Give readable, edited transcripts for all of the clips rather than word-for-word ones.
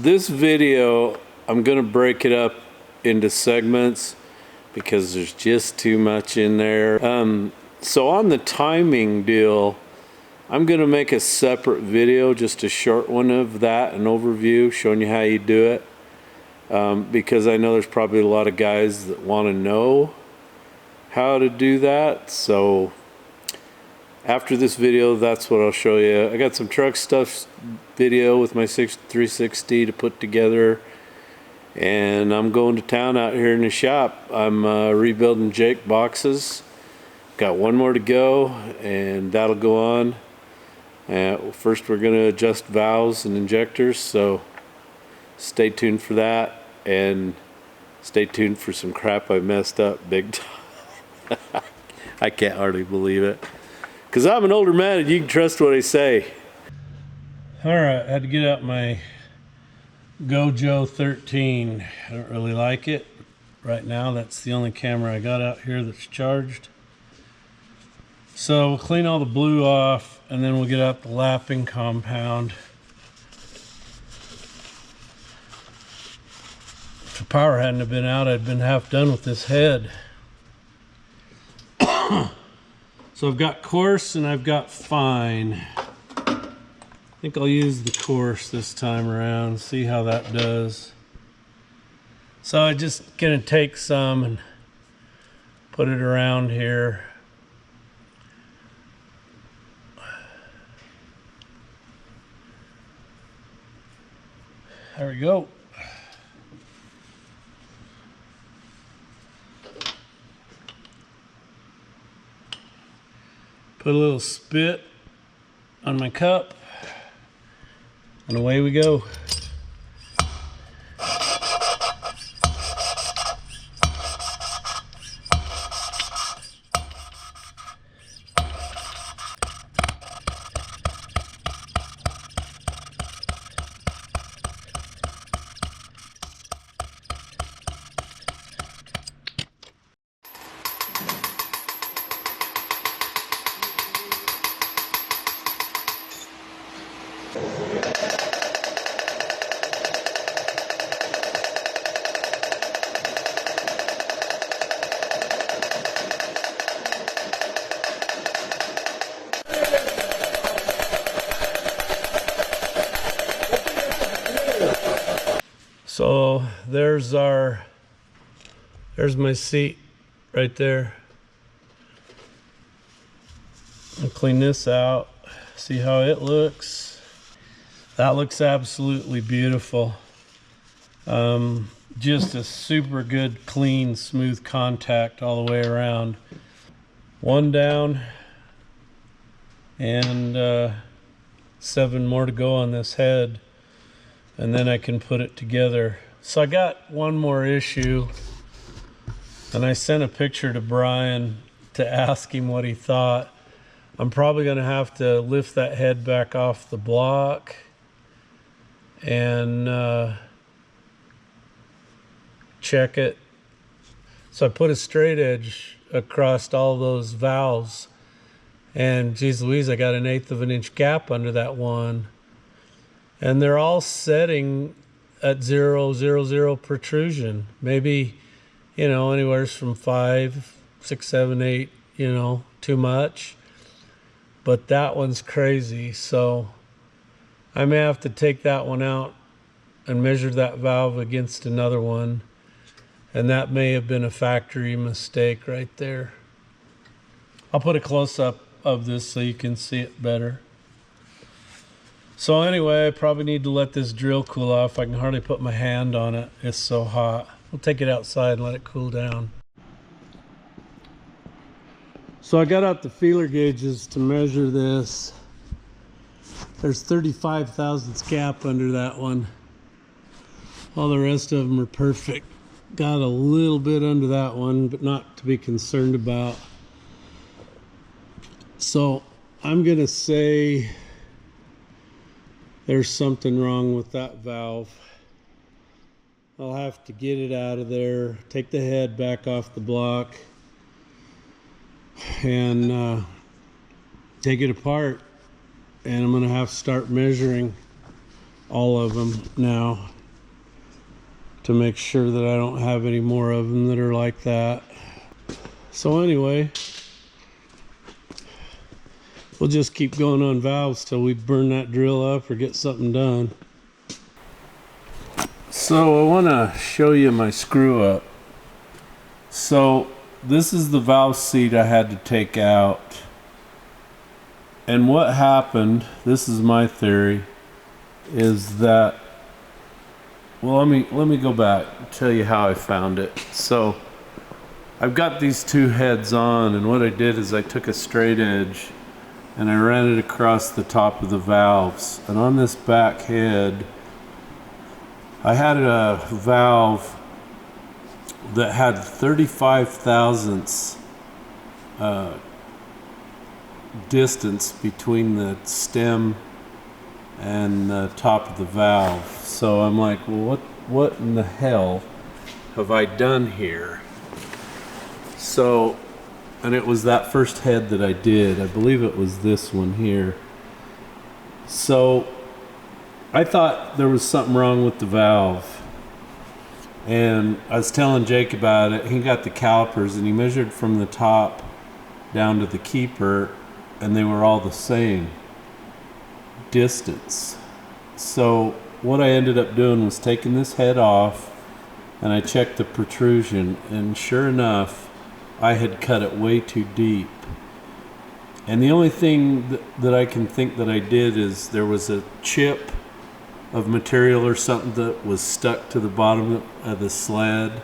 this video, I'm gonna break it up into segments because there's just too much in there. So on the timing deal, I'm gonna make a separate video, just a short one of that, an overview showing you how you do it. Because I know there's probably a lot of guys that want to know how to do that. So after this video, that's what I'll show you. I got some truck stuff video with my 360 to put together, and I'm going to town out here in the shop. I'm rebuilding Jake boxes. Got one more to go, and that'll go on. First we're going to adjust valves and injectors, so stay tuned for that, and stay tuned for some crap I messed up big time. I can't hardly believe it, because I'm an older man and you can trust what I say. Alright, I had to get out my N14. I don't really like it right now. That's the only camera I got out here that's charged. So we'll clean all the blue off, and then we'll get out the lapping compound. If the power hadn't have been out, I'd been half done with this head. So I've got coarse and I've got fine. I think I'll use the coarse this time around, see how that does. So I'm just gonna take some and put it around here. There we go. Put a little spit on my cup, and away we go. So there's my seat right there. I'll clean this out, see how it looks. That looks absolutely beautiful. Just a super good, clean, smooth contact all the way around. One down, and 7 more to go on this head, and then I can put it together. So I got one more issue, and I sent a picture to Brian to ask him what he thought. I'm probably gonna have to lift that head back off the block and check it. So I put a straight edge across all those valves, and geez Louise, I got an 1/8 of an inch gap under that one. And they're all setting at 0.00 protrusion. Maybe, you know, anywhere from 5, 6, 7, 8, you know, too much. But that one's crazy. So I may have to take that one out and measure that valve against another one. And that may have been a factory mistake right there. I'll put a close-up of this so you can see it better. So anyway, I probably need to let this drill cool off. I can hardly put my hand on it. It's so hot. We'll take it outside and let it cool down. So I got out the feeler gauges to measure this. There's 35 thousandths gap under that one. All the rest of them are perfect. Got a little bit under that one, but not to be concerned about. So I'm gonna say there's something wrong with that valve. I'll have to get it out of there, take the head back off the block, and take it apart. And I'm gonna have to start measuring all of them now to make sure that I don't have any more of them that are like that. So anyway, we'll just keep going on valves till we burn that drill up or get something done. So I want to show you my screw up. So this is the valve seat I had to take out. And what happened, this is my theory, is that, well, let me go back and tell you how I found it. So I've got these two heads on, and what I did is I took a straight edge and I ran it across the top of the valves. And on this back head, I had a valve that had 35 thousandths distance between the stem and the top of the valve. So I'm like, well, what in the hell have I done here? So, and it was that first head that I did. I believe it was this one here. So I thought there was something wrong with the valve. And I was telling Jake about it. He got the calipers and he measured from the top down to the keeper, and they were all the same distance. So what I ended up doing was taking this head off, and I checked the protrusion, and sure enough, I had cut it way too deep. And the only thing that I can think that I did is there was a chip of material or something that was stuck to the bottom of the sled,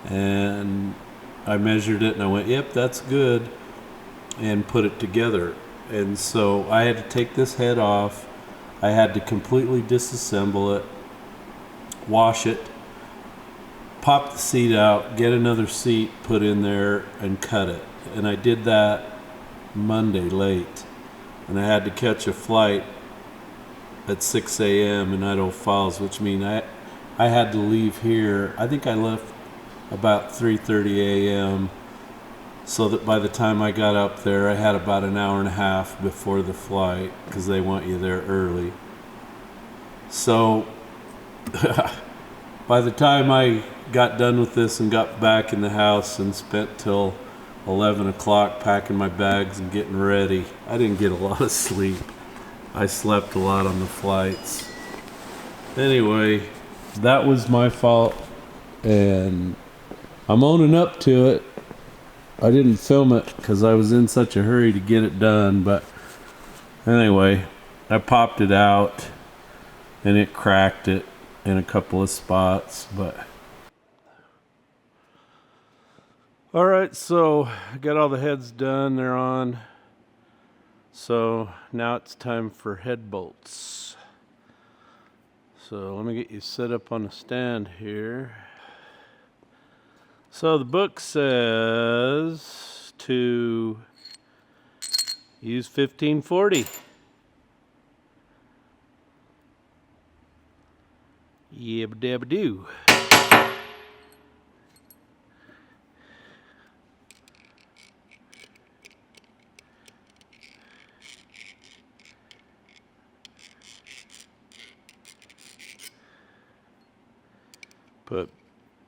and I measured it and I went, yep, that's good, and put it together. And so I had to take this head off. I had to completely disassemble it, wash it, pop the seat out, get another seat put in there, and cut it. And I did that Monday late, and I had to catch a flight at 6 a.m. in Idaho Falls, which means I had to leave here. I think I left about 3:30 a.m. so that by the time I got up there, I had about an hour and a half before the flight, because they want you there early. So by the time I got done with this and got back in the house and spent till 11 o'clock packing my bags and getting ready, I didn't get a lot of sleep. I slept a lot on the flights. Anyway, that was my fault, and I'm owning up to it. I didn't film it because I was in such a hurry to get it done, but anyway, I popped it out and it cracked it in a couple of spots, but all right, so I got all the heads done, they're on. So now it's time for head bolts. So let me get you set up on a stand here. So the book says to use 1540. Yabba-dabba-doo.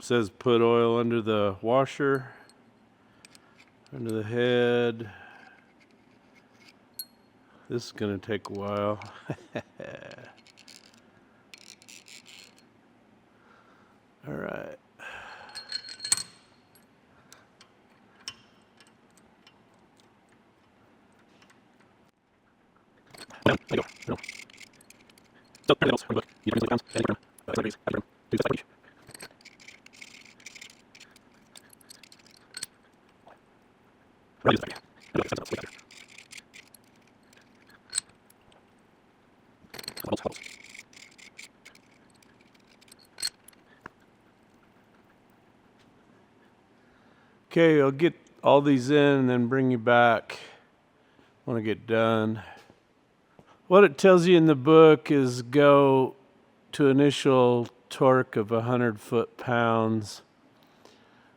Says put oil under the washer, under the head. This is gonna take a while. All right. Okay, I'll get all these in and then bring you back when I get done. What it tells you in the book is go to initial torque of 100 foot-pounds.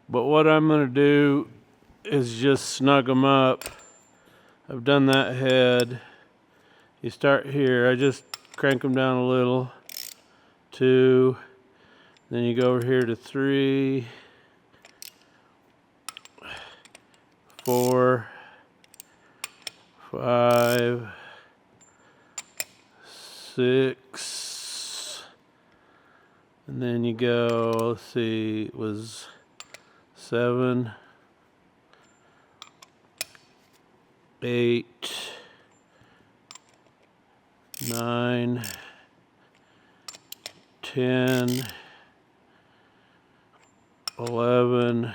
But what I'm going to do is just snug them up. I've done that head. You start here. I just crank them down a little. 2, then you go over here to 3, 4, 5, 6, and then you go, let's see, it was 7, 8, 9, 10, 11,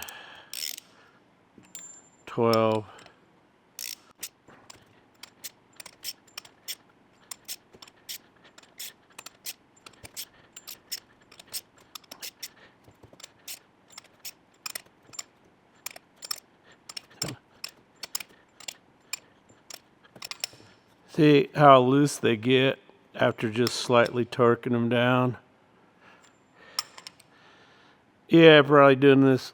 12. See how loose they get after just slightly torquing them down? Yeah, probably doing this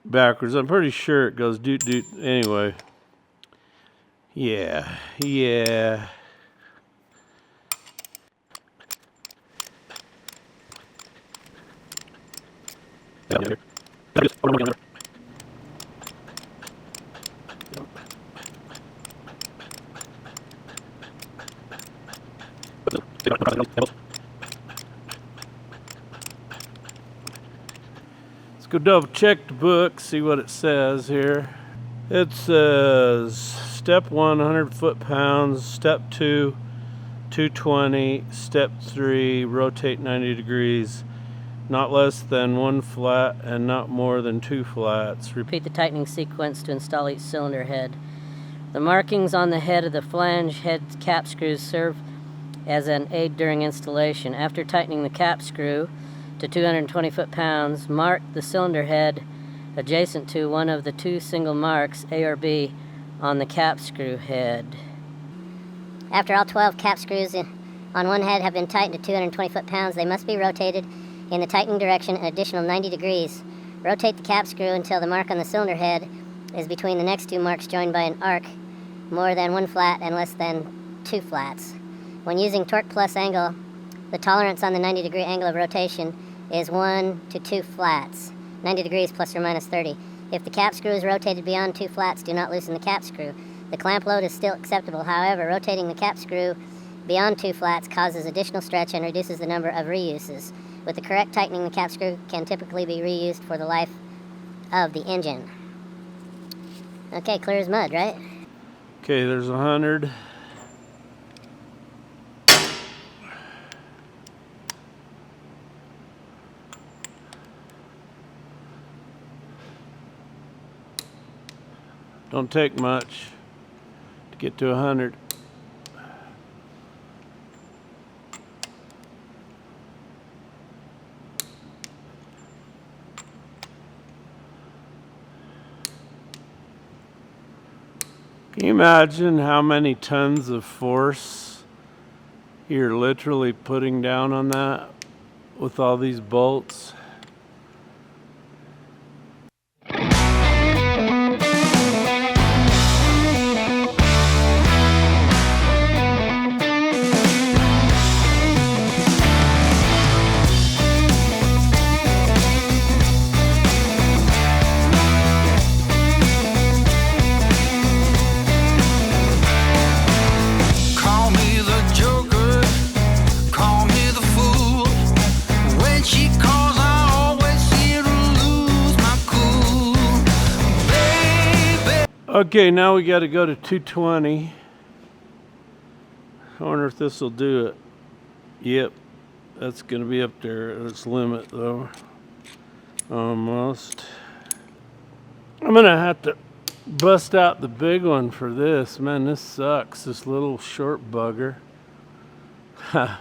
backwards. I'm pretty sure it goes doot doot. Anyway. Yeah. Let's go double check the book, see what it says here. It says step 1, 100 foot-pounds, step 2, 220, step 3, rotate 90 degrees, not less than 1 flat and not more than 2 flats. Repeat the tightening sequence to install each cylinder head. The markings on the head of the flange head cap screws serve as an aid during installation. After tightening the cap screw to 220 foot-pounds, mark the cylinder head adjacent to one of the 2 single marks, A or B, on the cap screw head. After all 12 cap screws on one head have been tightened to 220 foot-pounds, they must be rotated in the tightening direction an additional 90 degrees. Rotate the cap screw until the mark on the cylinder head is between the next 2 marks joined by an arc, more than 1 flat and less than 2 flats. When using torque plus angle, the tolerance on the 90 degree angle of rotation is 1 to 2 flats, 90 degrees plus or minus 30. If the cap screw is rotated beyond 2 flats, do not loosen the cap screw. The clamp load is still acceptable. However, rotating the cap screw beyond 2 flats causes additional stretch and reduces the number of reuses. With the correct tightening, the cap screw can typically be reused for the life of the engine. Okay, clear as mud, right? Okay, there's 100. Don't take much to get to 100. Can you imagine how many tons of force you're literally putting down on that with all these bolts? Okay, now we got to go to 220. I wonder if this will do it. Yep, that's going to be up there. Let's limit though. Almost. I'm going to have to bust out the big one for this. Man, this sucks. This little short bugger. Ha.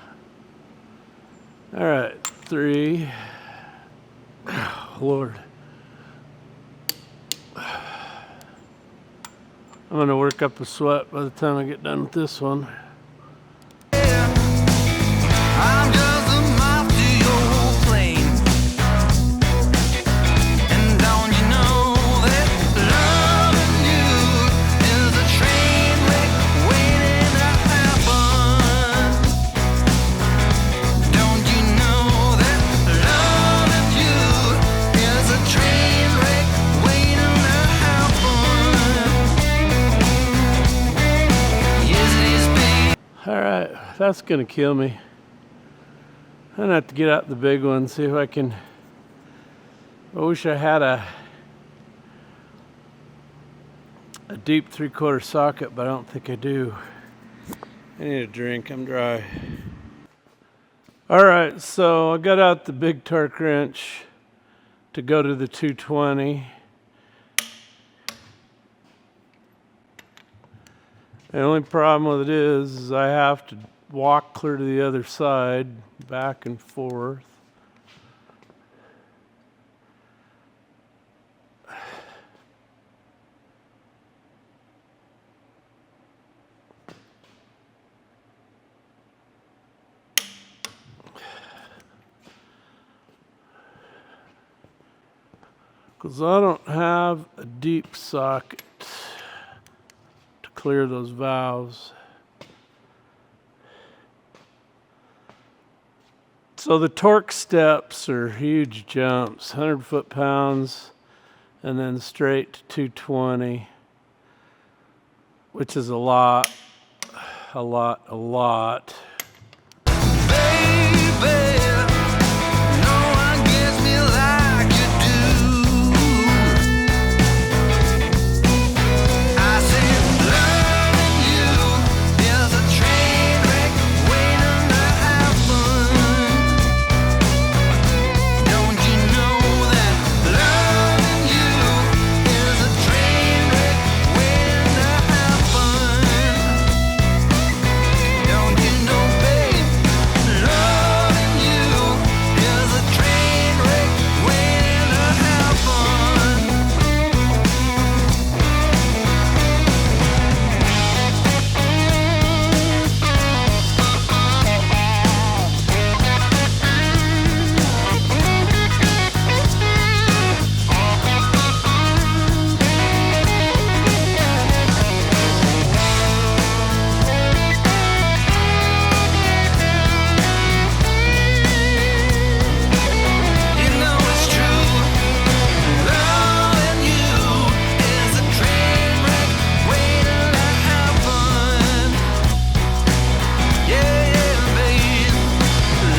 All right, 3. Oh, Lord. I'm going to work up a sweat by the time I get done with this one. I'm just a moth to your plane. And don't you know that loving you is a train wreck waiting to happen? Don't you know that's gonna kill me. I'm gonna have to get out the big one, see if I can. I wish I had a deep 3/4 socket, but I don't think I do. I need a drink, I'm dry. All right, so I got out the big torque wrench to go to the 220. The only problem with it is I have to walk clear to the other side, back and forth. Because I don't have a deep socket to clear those valves. So the torque steps are huge jumps, 100 foot-pounds, and then straight to 220, which is a lot. Baby, no one gets me like you do. I said loving you is a train wreck waiting to happen. Don't you know that loving you is a train wreck waiting to happen? Don't you know, babe, loving you is a train wreck waiting to happen. You know it's true. Loving you is a train wreck waiting to happen. Yeah, yeah, babe.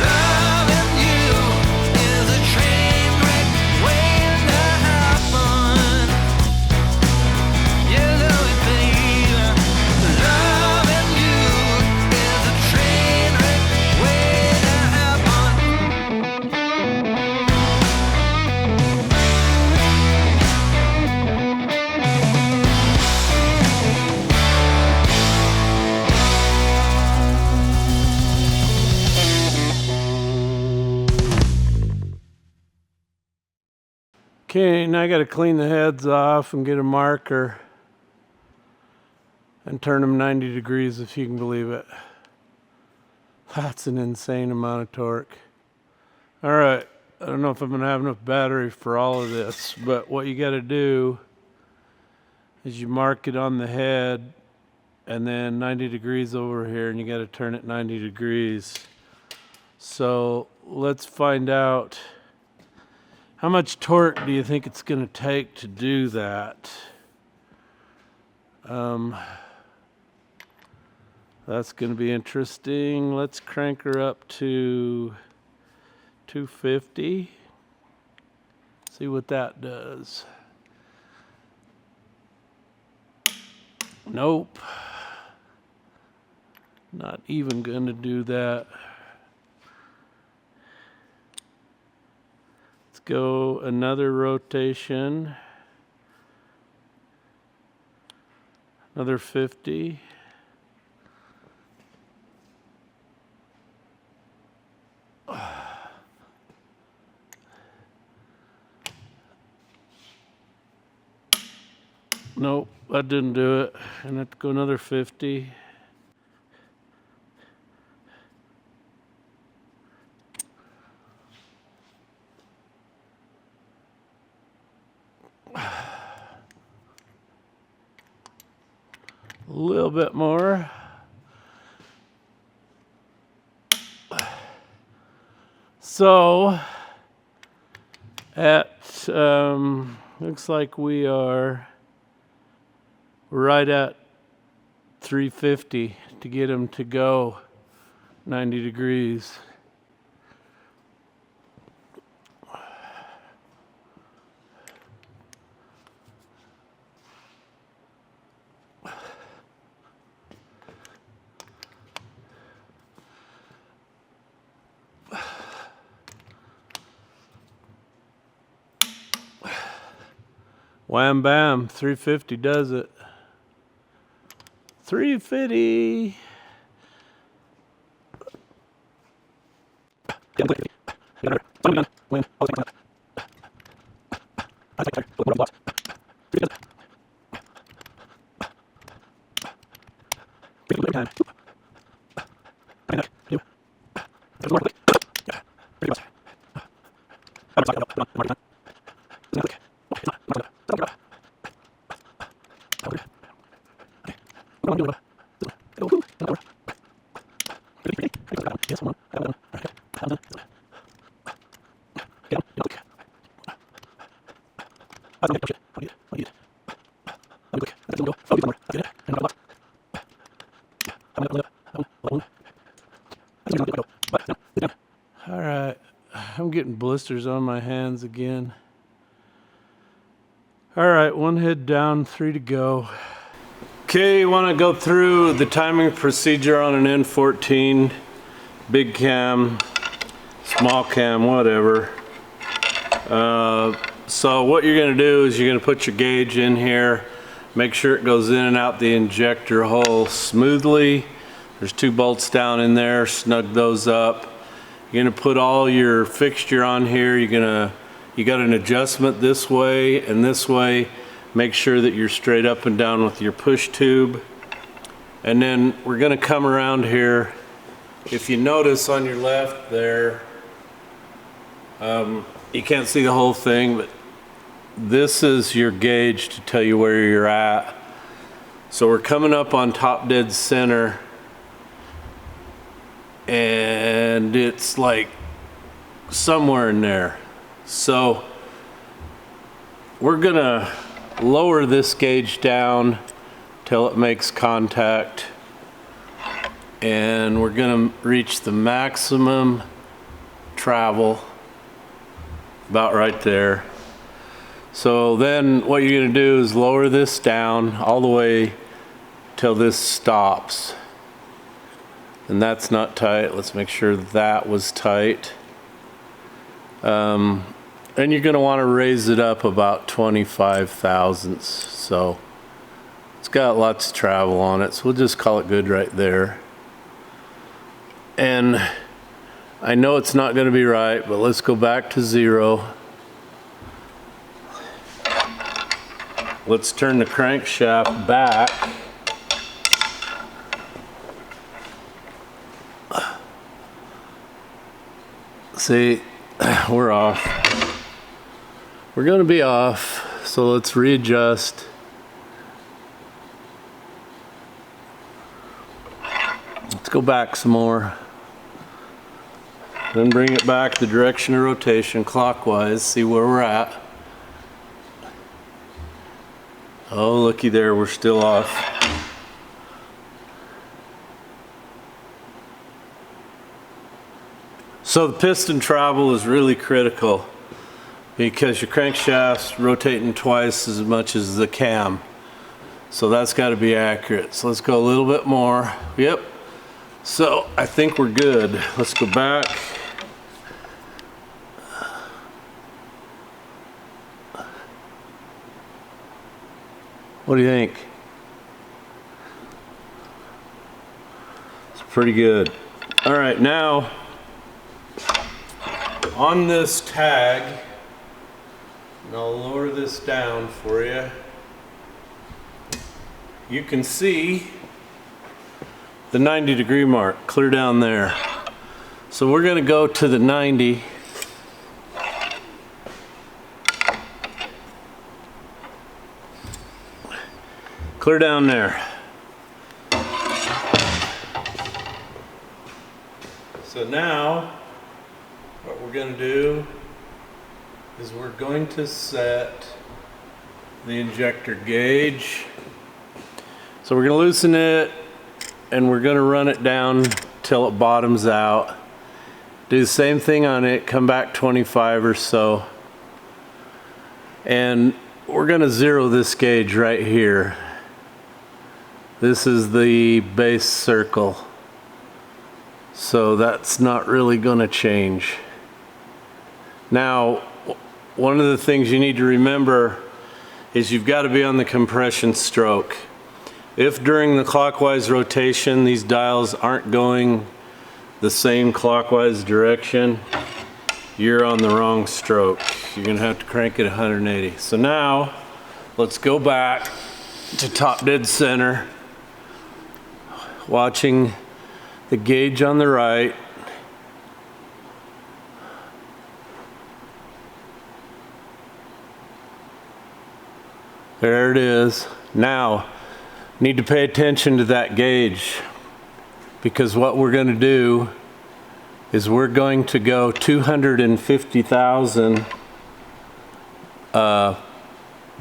Loving you is a train wreck waiting to happen. You know it, babe. Loving you is a train wreck waiting to happen. Okay, now I got to clean the heads off and get a marker and turn them 90 degrees, if you can believe it. That's an insane amount of torque. All right, I don't know if I'm going to have enough battery for all of this, but what you got to do is you mark it on the head and then 90 degrees over here, and you got to turn it 90 degrees. So let's find out. How much torque do you think it's going to take to do that? That's going to be interesting. Let's crank her up to 250. See what that does. Nope. Not even going to do that. Go another rotation, another 50. Nope, that didn't do it. And have to go another 50. A little bit more. So at looks like we are right at 350 to get them to go. 90 degrees. Wham bam, 350 does it. 350. All right, I'm getting blisters on my hands again. All right, one head down, 3 to go. Okay, you want to go through the timing procedure on an N14, big cam, small cam, whatever. So what you're going to do is you're going to put your gauge in here, make sure it goes in and out the injector hole smoothly. There's 2 bolts down in there, snug those up. You're going to put all your fixture on here. You got an adjustment this way and this way. Make sure that you're straight up and down with your push tube. And then we're going to come around here. If you notice on your left there, you can't see the whole thing, but this is your gauge to tell you where you're at. So we're coming up on top dead center, and it's like somewhere in there. So we're gonna lower this gauge down till it makes contact, and we're gonna reach the maximum travel about right there. So then what you're gonna do is lower this down all the way till this stops. And that's not tight. Let's make sure that was tight. And you're gonna wanna raise it up about 25 thousandths. So it's got lots of travel on it. So we'll just call it good right there. And I know it's not gonna be right, but let's go back to 0. Let's turn the crankshaft back. See, we're off. We're gonna be off, so let's readjust. Let's go back some more. Then bring it back the direction of rotation clockwise, see where we're at. Oh, looky there, we're still off. So the piston travel is really critical because your crankshaft's rotating twice as much as the cam. So that's got to be accurate. So let's go a little bit more. Yep. So I think we're good. Let's go back. What do you think? It's pretty good. All right, now on this tag, and I'll lower this down for you, you can see the 90-degree mark clear down there. So we're going to go to the 90. Clear down there. So now what we're going to do is we're going to set the injector gauge. So we're going to loosen it and we're going to run it down till it bottoms out. Do the same thing on it, come back 25 or so. And we're gonna zero this gauge right here. This is the base circle. So that's not really gonna change. Now, one of the things you need to remember is you've got to be on the compression stroke. If during the clockwise rotation these dials aren't going the same clockwise direction, you're on the wrong stroke. You're gonna have to crank it 180. So now, let's go back to top dead center, watching the gauge on the right. There it is. Now, need to pay attention to that gauge, because what we're going to do is we're going to go 250,000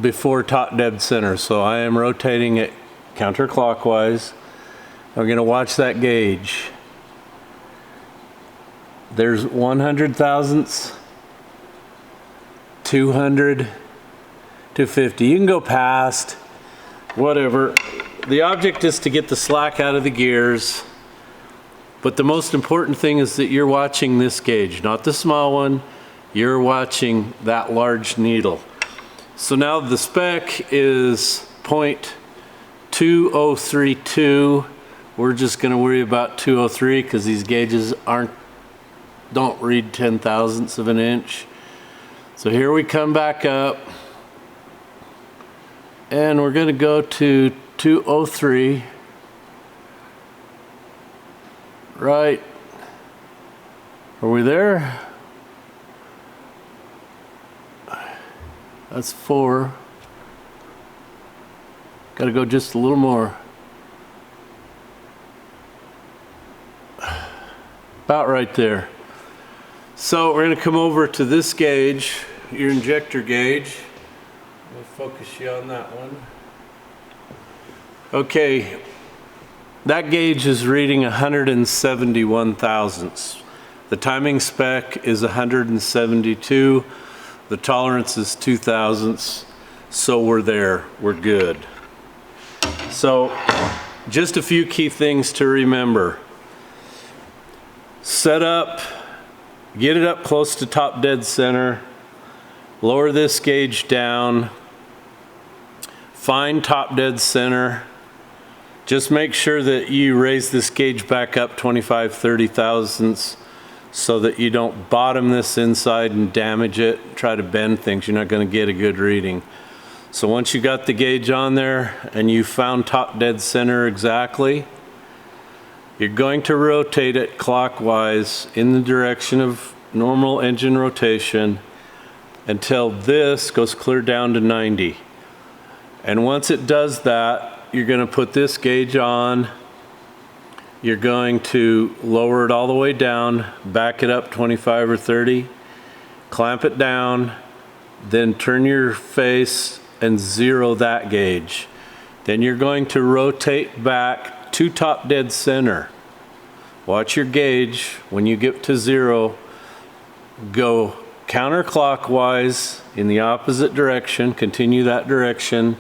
before top dead center. So I am rotating it counterclockwise. I'm going to watch that gauge. There's 100 thousandths, 200, 250. You can go past, whatever. The object is to get the slack out of the gears, but the most important thing is that you're watching this gauge, not the small one. You're watching that large needle. So now the spec is 0.2032. We're just going to worry about 203 because these gauges don't read 10 thousandths of an inch. So here we come back up, and we're going to go to 203. Right. Are we there? That's 4. Got to go just a little more. About right there. So we're going to come over to this gauge, your injector gauge. We'll focus you on that one. Okay, that gauge is reading 171 thousandths. The timing spec is 172. The tolerance is 2 thousandths. So we're there, we're good. So just a few key things to remember. Set up, get it up close to top dead center, lower this gauge down, find top dead center. Just make sure that you raise this gauge back up 25, 30 thousandths so that you don't bottom this inside and damage it, try to bend things. You're not going to get a good reading. So once you got the gauge on there and you found top dead center exactly, you're going to rotate it clockwise in the direction of normal engine rotation until this goes clear down to 90. And once it does that, you're going to put this gauge on. You're going to lower it all the way down, back it up 25 or 30, clamp it down, then turn your face and zero that gauge. Then you're going to rotate back to top dead center. Watch your gauge. When you get to 0, go counterclockwise in the opposite direction, continue that direction,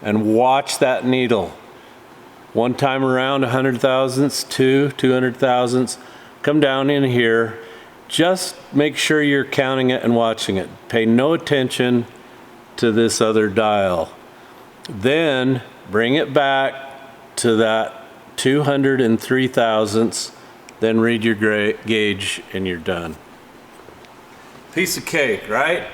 and watch that needle. One time around 100 thousandths, 200 thousandths, come down in here. Just make sure you're counting it and watching it. Pay no attention to this other dial. Then bring it back to that 203 thousandths, then read your gauge and you're done. Piece of cake, right?